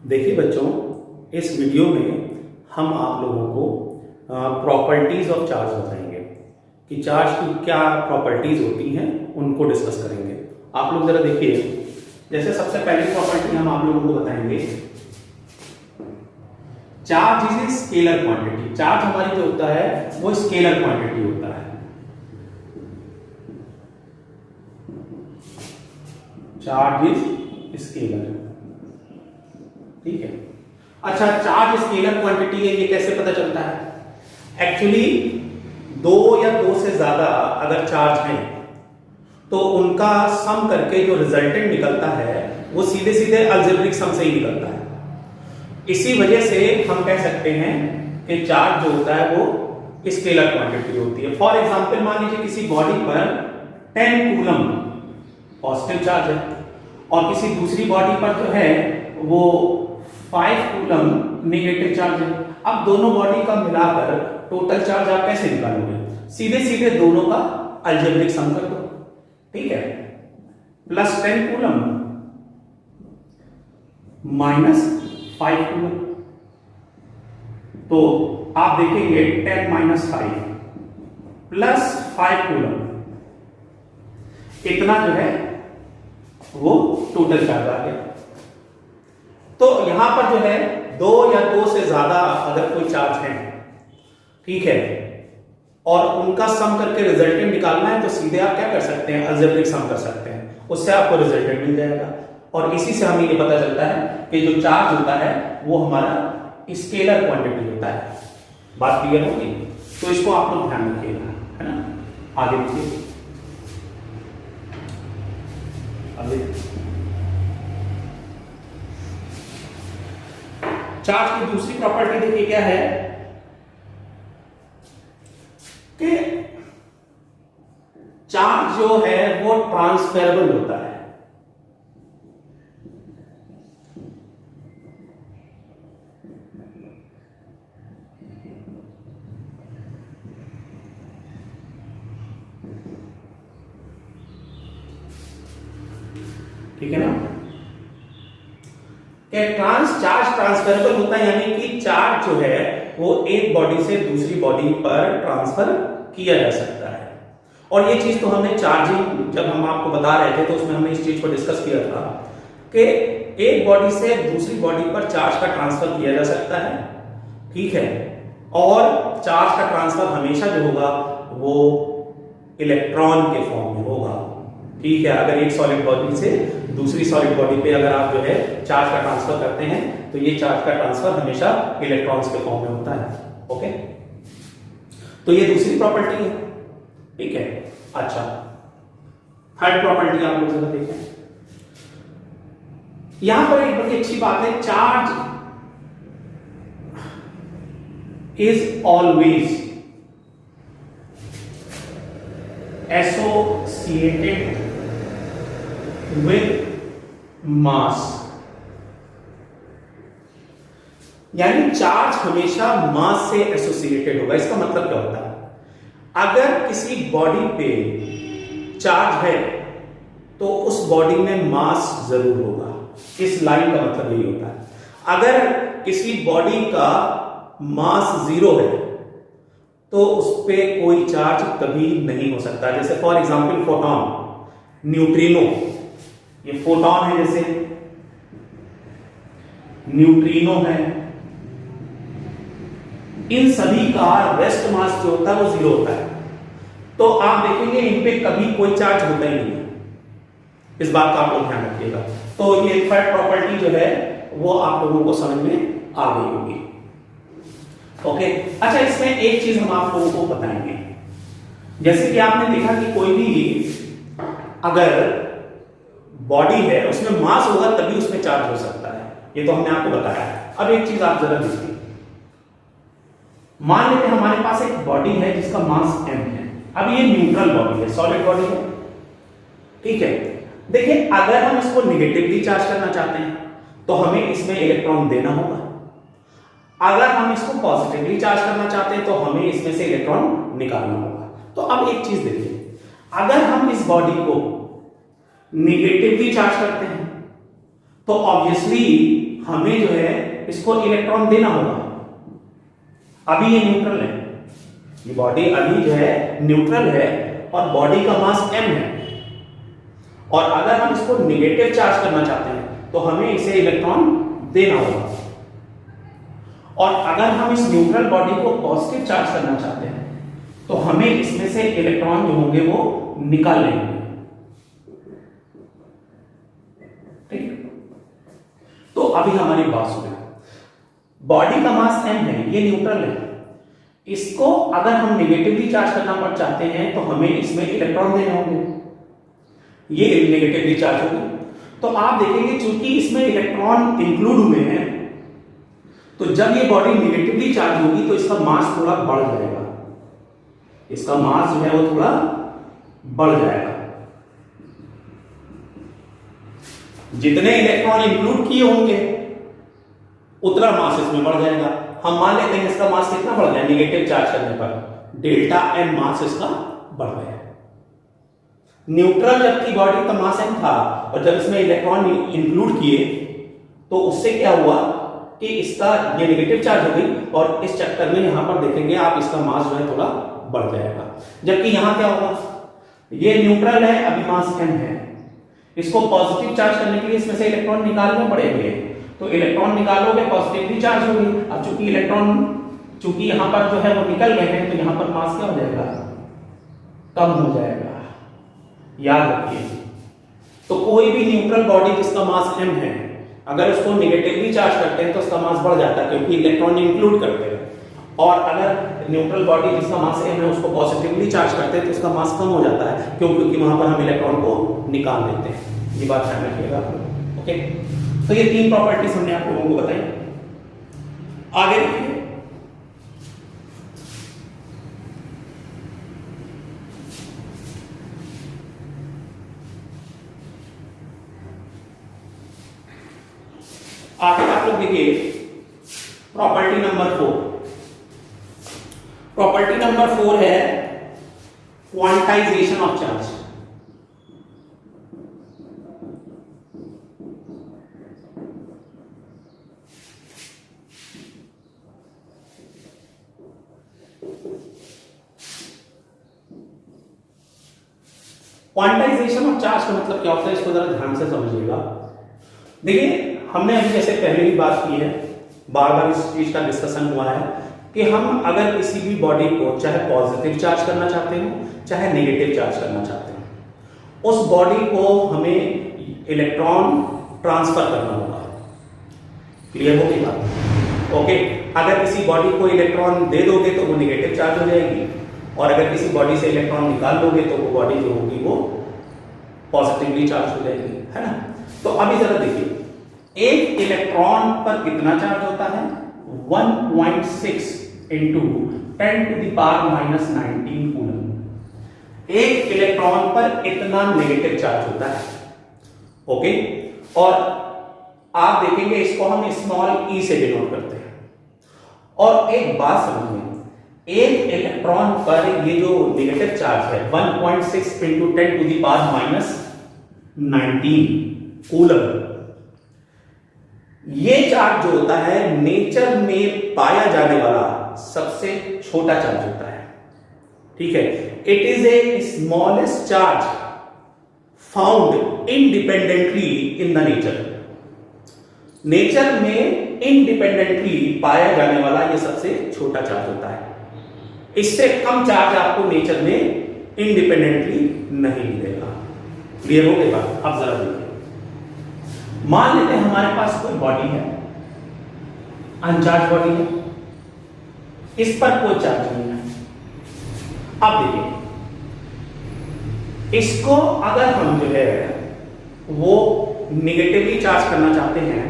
देखिए बच्चों, इस वीडियो में हम आप लोगों को प्रॉपर्टीज ऑफ चार्ज बताएंगे कि चार्ज की क्या प्रॉपर्टीज होती हैं, उनको डिस्कस करेंगे। आप लोग जरा देखिए, जैसे सबसे पहली प्रॉपर्टी हम आप लोगों को बताएंगे, charge is a scalar quantity. Charge हमारी जो होता है वो स्केलर क्वांटिटी होता है। चार्ज इज स्केलर, ठीक है। अच्छा, चार्ज स्केलर क्वांटिटी है, ये कैसे पता चलता है? एक्चुअली दो या दो से ज्यादा अगर चार्ज है तो उनका सम करके जो रिजल्टेंट निकलता है वो सीधे सीधे अलजेब्रिक सम से ही निकलता है। इसी वजह से हम कह सकते हैं कि चार्ज जो होता है वो स्केलर क्वांटिटी होती है। फॉर एग्जांपल, मान लीजिए किसी बॉडी पर 10 कूलम पॉजिटिव चार्ज है और किसी दूसरी बॉडी पर जो है वो 5 कूलम नेगेटिव चार्ज है। अब दोनों बॉडी का मिलाकर टोटल चार्ज आप कैसे निकालोगे? सीधे सीधे दोनों का अलजेब्रिक सम कर दो, ठीक है। प्लस 10 कूलम माइनस 5 कूलम, तो आप देखेंगे 10 माइनस 5 प्लस 5 कूलम, इतना जो है वो टोटल चार्ज आ गया। तो यहां पर जो है दो या दो से ज्यादा अगर कोई चार्ज है, ठीक है, और उनका सम करके रिजल्टेंट निकालना है तो सीधे आप क्या कर सकते हैं? अलजेब्रिक सम कर सकते हैं, उससे आपको रिजल्टेंट मिल जाएगा। और इसी से हमें ये पता चलता है कि जो चार्ज होता है वो हमारा स्केलर क्वांटिटी होता है। बात क्लियर होगी? तो इसको आप लोग ध्यान रखिएगा, है ना। आगे देखिए, चार्ज की दूसरी प्रॉपर्टी देखिए क्या है कि चार्ज जो है वो ट्रांसफरेबल होता है। ठीक है ना, चार्ज ट्रांसफरेबल होता है, यानी कि चार्ज जो है वो एक बॉडी से दूसरी बॉडी पर ट्रांसफर किया जा सकता है। और ये चीज तो हमने चार्जिंग जब हम आपको बता रहे थे तो उसमें हमने इस चीज को डिस्कस किया था कि एक बॉडी से दूसरी बॉडी पर चार्ज का ट्रांसफर किया जा सकता है, ठीक है। और चार्ज का ट्रांसफर हमेशा जो होगा वो इलेक्ट्रॉन के फॉर्म में होगा, ठीक है। अगर एक सॉलिड बॉडी से दूसरी सॉलिड बॉडी पे अगर आप जो है चार्ज का ट्रांसफर करते हैं तो ये चार्ज का ट्रांसफर हमेशा इलेक्ट्रॉन्स के फॉर्म में होता है, ओके। तो ये दूसरी प्रॉपर्टी है, ठीक है। अच्छा, थर्ड प्रॉपर्टी आप लोग जरा देखें। यहां पर एक बड़ी अच्छी बात है, charge is always associated with mass, यानी चार्ज हमेशा मास से एसोसिएटेड होगा। इसका मतलब क्या होता है? अगर किसी बॉडी पे चार्ज है तो उस बॉडी में मास जरूर होगा। इस लाइन का मतलब यही होता है। अगर किसी बॉडी का मास 0 है तो उस पे कोई चार्ज कभी नहीं हो सकता। जैसे फॉर एग्जांपल फोटॉन, न्यूट्रिनो, ये फोटॉन है, जैसे न्यूट्रिनो है, इन सभी का रेस्ट मास जो होता है वो 0 होता है। तो आप देखेंगे इन पे कभी कोई चार्ज होता ही नहीं है। इस बात का आप लोग ध्यान रखिएगा। तो ये थर्ड प्रॉपर्टी जो है वो आप लोगों को समझ में आ गई होगी, ओके। अच्छा, इसमें एक चीज हम आप लोगों को बताएंगे। जैसे कि आपने देखा कि कोई भी अगर बॉडी है उसमें मास होगा तभी उसमें चार्ज हो सकता है, ये तो हमने आपको बताया। अब एक चीज आप जरा देखिए, मान लेते हैं हमारे पास एक बॉडी है जिसका मास m है। अब ये न्यूट्रल बॉडी है, सॉलिड बॉडी है, ठीक है। देखिए, अगर हम इसको निगेटिवली चार्ज करना चाहते हैं तो हमें इसमें इलेक्ट्रॉन देना होगा। अगर हम इसको पॉजिटिवली चार्ज करना चाहते हैं तो हमें इसमें से इलेक्ट्रॉन निकालना होगा। तो अब एक चीज देखिए, अगर हम इस बॉडी को निगेटिवली चार्ज करते हैं तो ऑब्वियसली हमें जो है इसको इलेक्ट्रॉन देना होगा। अभी ये न्यूट्रल है, ये बॉडी अभी जो है न्यूट्रल है और बॉडी का मास m है, और अगर हम इसको निगेटिव चार्ज करना चाहते हैं तो हमें इसे इलेक्ट्रॉन देना होगा, और अगर हम इस न्यूट्रल बॉडी को पॉजिटिव चार्ज करना चाहते हैं तो हमें इसमें से इलेक्ट्रॉन जो होंगे वो निकाल लेंगे। ठीक, तो अभी हमारी बात सुनो, बॉडी का मास m है, ये न्यूट्रल है, इसको अगर हम निगेटिवली चार्ज करना पड़ चाहते हैं तो हमें इसमें इलेक्ट्रॉन देने होंगे, ये निगेटिवली चार्ज होगी। तो आप देखेंगे चूंकि इसमें इलेक्ट्रॉन इंक्लूड हुए हैं, तो जब ये बॉडी निगेटिवली चार्ज होगी तो इसका मास थोड़ा बढ़ जाएगा, इसका मास जो है वो थोड़ा बढ़ जाएगा। जितने इलेक्ट्रॉन इंक्लूड किए होंगे उतना मास इसमें बढ़ जाएगा। हम मान लेते हैं इसका मास कितना बढ़ गया निगेटिव चार्ज करने पर, डेल्टा m मास इसका बढ़ गया। न्यूट्रल जबकि बॉडी का मास m था और जब इसमें इलेक्ट्रॉन इंक्लूड किए तो उससे क्या हुआ कि इसका ये नेगेटिव चार्ज हो गई, और इस चक्कर में यहां पर देखेंगे आप इसका मास जो है थोड़ा बढ़ जाएगा। जबकि यहां क्या होगा, ये न्यूट्रल है, अभी मास m है, इसको पॉजिटिव चार्ज करने के लिए इसमें से इलेक्ट्रॉन निकालने पड़ेंगे, तो इलेक्ट्रॉन निकालोगे पॉजिटिवली चार्ज होगी। अब चूंकि इलेक्ट्रॉन चूंकि यहां पर जो है वो निकल गए हैं तो यहां पर मास क्या हो जाएगा, कम हो जाएगा, याद रखिए। तो कोई भी न्यूट्रल बॉडी जिसका मास m है, अगर उसको नेगेटिवली चार्ज करते हैं तो उसका मास बढ़ जाता है क्योंकि इलेक्ट्रॉन इंक्लूड करते हैं, और अगर न्यूट्रल बॉडी जिसका मास m है उसको पॉजिटिवली चार्ज करते हैं तो उसका मास कम हो जाता है, क्योंकि वहां पर हम इलेक्ट्रॉन को निकाल देते हैं। ये बात ध्यान रखिएगा आप लोग। ओके, तो ये तीन प्रॉपर्टीज हमने आप लोगों को बताई। आगे देखिए, आगे आप लोग देखिए प्रॉपर्टी नंबर 4। प्रॉपर्टी नंबर 4 है quantization of charge. Quantization of charge का मतलब क्या होता है, इसको जरा ध्यान से समझिएगा। देखिए, हमने अभी जैसे पहले भी बात की है, बार बार इस चीज का डिस्कशन हुआ है कि हम अगर किसी भी बॉडी को चाहे पॉजिटिव चार्ज करना चाहते हो चाहे नेगेटिव चार्ज करना चाहते हो, उस बॉडी को हमें इलेक्ट्रॉन ट्रांसफर करना होगा। क्लियर हो गई बात? ओके, अगर किसी बॉडी को इलेक्ट्रॉन दे दोगे तो वो नेगेटिव चार्ज हो जाएगी, और अगर किसी बॉडी से इलेक्ट्रॉन निकाल लोगे तो वो बॉडी जो होगी वो पॉजिटिवली चार्ज हो जाएगी, है ना। तो अभी जरा देखिए, एक इलेक्ट्रॉन पर कितना चार्ज होता है, 1.6 इंटू 10⁻⁻19 कूलम। एक इलेक्ट्रॉन पर इतना नेगेटिव चार्ज होता है। ओके, और आप देखेंगे इसको हम स्मॉल e से डिनोट करते हैं। और एक बात समझिए, एक इलेक्ट्रॉन पर ये जो नेगेटिव चार्ज है 1.6 इंटू 10⁻⁻19 कूलम, ये चार्ज जो होता है नेचर में पाया जाने वाला सबसे छोटा चार्ज होता है। ठीक है, it is a smallest charge found independently in the nature. Nature में इंडिपेंडेंटली पाया जाने वाला ये सबसे छोटा चार्ज होता है। इससे कम चार्ज आपको नेचर में इंडिपेंडेंटली नहीं मिलेगा। क्लियर हो गई बात? अब जरा देखिए, मान लेते हैं हमारे पास कोई बॉडी है, अनचार्ज बॉडी है, इस पर कोई चार्ज नहीं है। अब देखिए, इसको अगर हम जो है वो निगेटिवली चार्ज करना चाहते हैं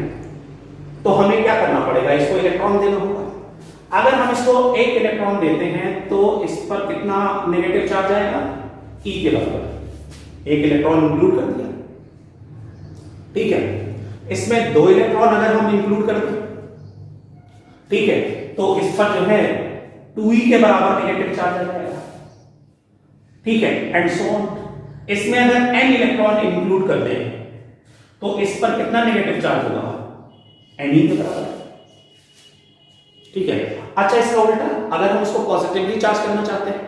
तो हमें क्या करना पड़ेगा, इसको इलेक्ट्रॉन देना होगा। अगर हम इसको एक इलेक्ट्रॉन देते हैं तो इस पर कितना नेगेटिव चार्ज आएगा, E के बराबर। एक इलेक्ट्रॉन इंक्लूड कर दिया, ठीक है। इसमें दो इलेक्ट्रॉन अगर हम इंक्लूड कर दें, ठीक है, तो इस पर जो है 2E के बराबर नेगेटिव चार्ज आ जाएगा, ठीक है, एंड सो ऑन। इसमें अगर n इलेक्ट्रॉन इंक्लूड कर दें तो इस पर कितना नेगेटिव चार्ज होगा, Ni के बराबर। ठीक है। अच्छा, इसका उल्टा अगर हम इसको पॉजिटिवली चार्ज करना चाहते हैं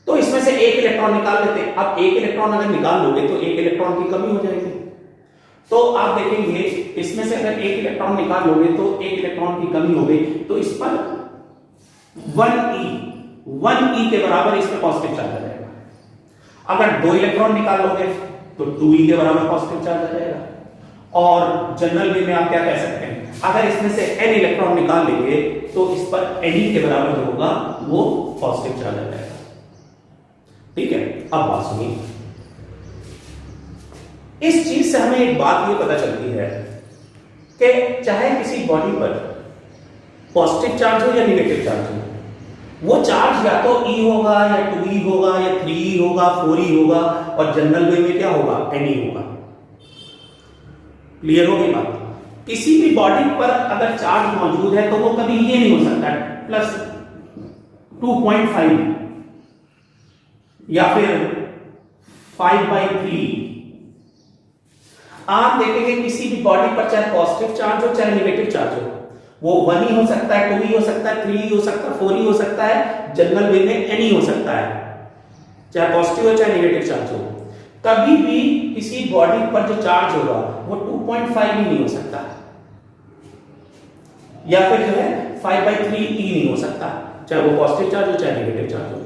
तो इसमें से एक इलेक्ट्रॉन निकाल लेते हैं। अब एक इलेक्ट्रॉन अगर निकाल लोगे तो एक इलेक्ट्रॉन की कमी हो जाएगी। तो आप देखेंगे इसमें से अगर एक इलेक्ट्रॉन निकाल लोगे तो एक इलेक्ट्रॉन की कमी हो गई, तो इस पर 1e के बराबर इस पर पॉजिटिव चार्ज आ जाएगा। अगर 2 इलेक्ट्रॉन निकाल लोगे तो 2e के बराबर पॉजिटिव चार्ज आ जाएगा। और जनरल वे में आप क्या कह सकते हैं, अगर इसमें से n इलेक्ट्रॉन निकाल लेंगे तो इस पर Ne के बराबर जो होगा वो पॉजिटिव चार्ज आ जाएगा। ठीक है। अब बात सुनिए, इस चीज से हमें एक बात ये पता चलती है कि चाहे किसी बॉडी पर पॉजिटिव चार्ज हो या नेगेटिव चार्ज हो, वो चार्ज या तो E होगा या 2E होगा या 3E होगा 4E होगा, और जनरल वे में क्या होगा, Ne होगा। क्लियर हो गई बात। किसी भी बॉडी पर अगर चार्ज मौजूद है तो वो कभी ये नहीं हो सकता प्लस 2.5 या फिर 5/3। आप देखेंगे किसी भी बॉडी पर चाहे पॉजिटिव चार्ज हो चाहे नेगेटिव चार्ज हो, वो 1 ही हो सकता है, 2 ही हो सकता है, 3 ही हो सकता है, 4 ही हो सकता है, जनरल वे में N ही हो सकता है, चाहे पॉजिटिव हो चाहे नेगेटिव चार्ज हो। कभी भी किसी बॉडी पर जो चार्ज होगा वो 2.5 ही नहीं हो सकता, या फिर जो है 5/3 ही नहीं हो सकता, चाहे वो पॉजिटिव चार्ज हो चाहे नेगेटिव चार्ज हो।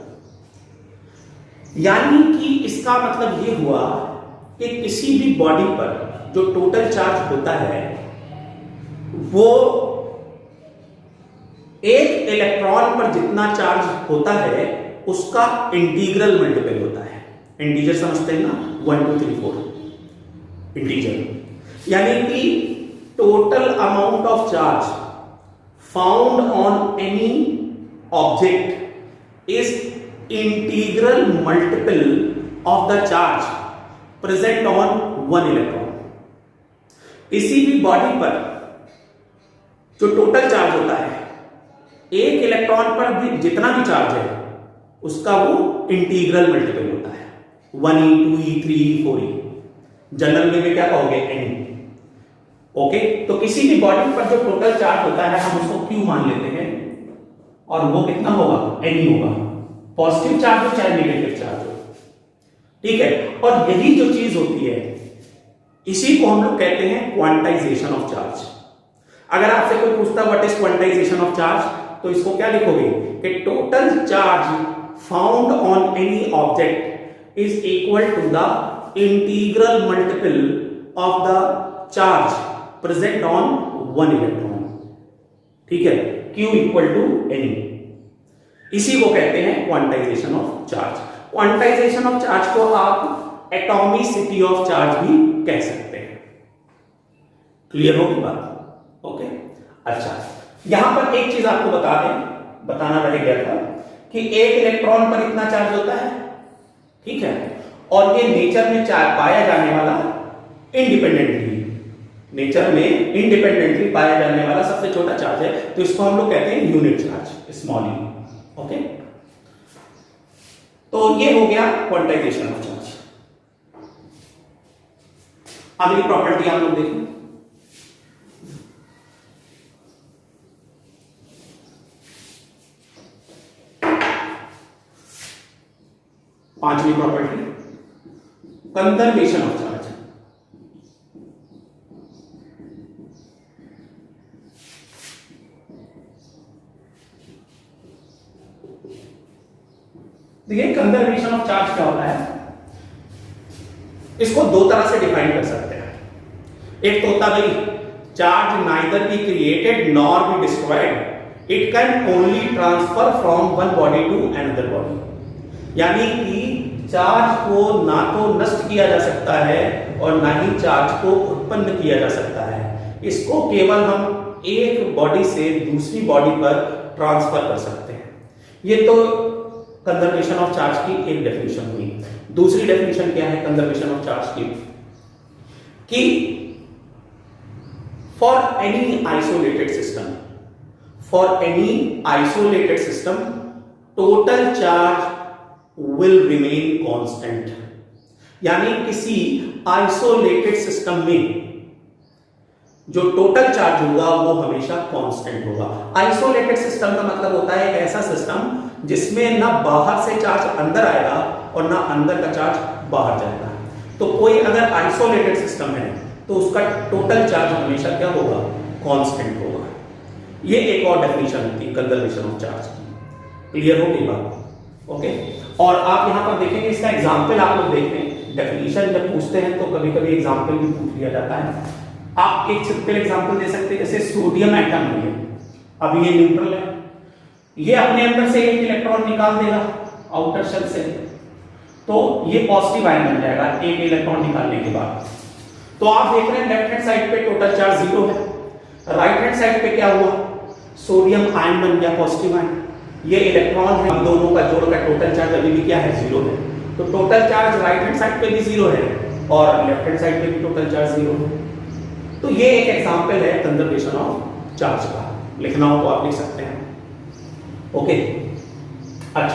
यानी कि इसका मतलब ये हुआ कि किसी भी बॉडी पर जो टोटल चार्ज होता है वो एक इलेक्ट्रॉन पर जितना चार्ज होता है उसका इंटीग्रल मल्टीपल होता है। इंटीजर समझते हैं ना, 1 2 3 4 इंटीजर। यानी कि total amount of charge found on any object is integral multiple of the charge present on 1 electron. किसी भी बॉडी पर जो टोटल चार्ज होता है, एक इलेक्ट्रॉन पर भी जितना भी चार्ज है उसका वो इंटीग्रल मल्टीपल होता है, 1e 2e 3e 4e। General में क्या कहोगे, N। ओके, तो किसी भी बॉडी पर जो टोटल चार्ज होता है हम उसको Q मान लेते हैं, और वो कितना होगा, Ne होगा, पॉजिटिव चार्ज हो चाहे नेगेटिव चार्ज हो। ठीक है। और यही जो चीज होती है इसी को हम लोग कहते हैं क्वांटाइजेशन ऑफ चार्ज। अगर आपसे कोई पूछता what is quantization of charge, तो इसको क्या लिखोगे कि total charge found on any object is equal to the integral multiple of the charge present on 1 electron. ठीक है, Q इक्वल टू N। इसी को कहते हैं quantization of charge. Quantization of charge को आप एटॉमिसिटी ऑफ चार्ज भी कह सकते हैं। क्लियर होगी बात? ओके। अच्छा, यहां पर एक चीज आपको बताना रह गया था कि एक इलेक्ट्रॉन पर इतना चार्ज होता है, ठीक है, और ये नेचर में पाया जाने वाला इंडिपेंडेंटली पाया जाने वाला सबसे छोटा चार्ज है, तो इसको हम लोग कहते हैं unit charge, small you. Okay, तो ये हो गया क्वांटाइजेशन ऑफ चार्ज। अगली प्रॉपर्टी आप लोग देखें, पांचवी प्रॉपर्टी, कंजर्वेशन ऑफ चार्ज। देखिए कंजर्वेशन ऑफ चार्ज क्या होता है, इसको दो तरह से डिफाइन कर सकते हैं। एक तो होता भाई charge neither be created nor be destroyed, it can only transfer from one body to another body. यानी कि चार्ज को ना तो नष्ट किया जा सकता है और ना ही चार्ज को उत्पन्न किया जा सकता है, इसको केवल हम एक बॉडी से दूसरी बॉडी पर ट्रांसफर कर सकते हैं। ये तो कंजर्वेशन ऑफ चार्ज की एक डेफिनेशन हुई। दूसरी डेफिनेशन क्या है कंजर्वेशन ऑफ चार्ज की, कि for any isolated system total charge will remain constant। यानी किसी आइसोलेटेड सिस्टम में जो टोटल चार्ज होगा वो हमेशा कांस्टेंट होगा। आइसोलेटेड सिस्टम का मतलब होता है एक ऐसा सिस्टम जिसमें ना बाहर से चार्ज अंदर आएगा और ना अंदर का चार्ज बाहर जाएगा। तो कोई अगर आइसोलेटेड सिस्टम है तो उसका टोटल चार्ज हमेशा क्या होगा, कांस्टेंट होगा। ये एक और डेफिनेशन होती है कंजर्वेशन ऑफ चार्ज की। क्लियर हो गई बात? ओके। और आप यहां पर देखेंगे इसका एग्जांपल आप लोग देख रहे हैं, डेफिनेशन जब पूछते हैं तो कभी कभी एग्जांपल भी पूछ लिया जाता है। आप एक सिंपल एग्जांपल दे सकते हैं, जैसे सोडियम एटम है, अब ये न्यूट्रल है, ये अपने अंदर से एक इलेक्ट्रॉन निकाल देगा आउटर शेल से, तो ये पॉजिटिव आयन बन जाएगा एक इलेक्ट्रॉन निकालने के बाद। तो आप देख रहे हैं लेफ्ट हैंड साइड पे टोटल चार्ज 0 है, राइट हैंड साइड पे क्या हुआ, सोडियम आयन बन गया पॉजिटिव आयन, ये इलेक्ट्रॉन है, दोनों का जोड़ का टोटल चार्ज अभी भी क्या है, 0 है। तो total charge right hand side पे भी 0 है और लेफ्ट हैंड साइड पे भी टोटल चार्ज 0 है। तो ये एक एग्जांपल है कंजर्वेशन ऑफ चार्ज का, लिखना हो तो आप लिख सकते हैं। ओके।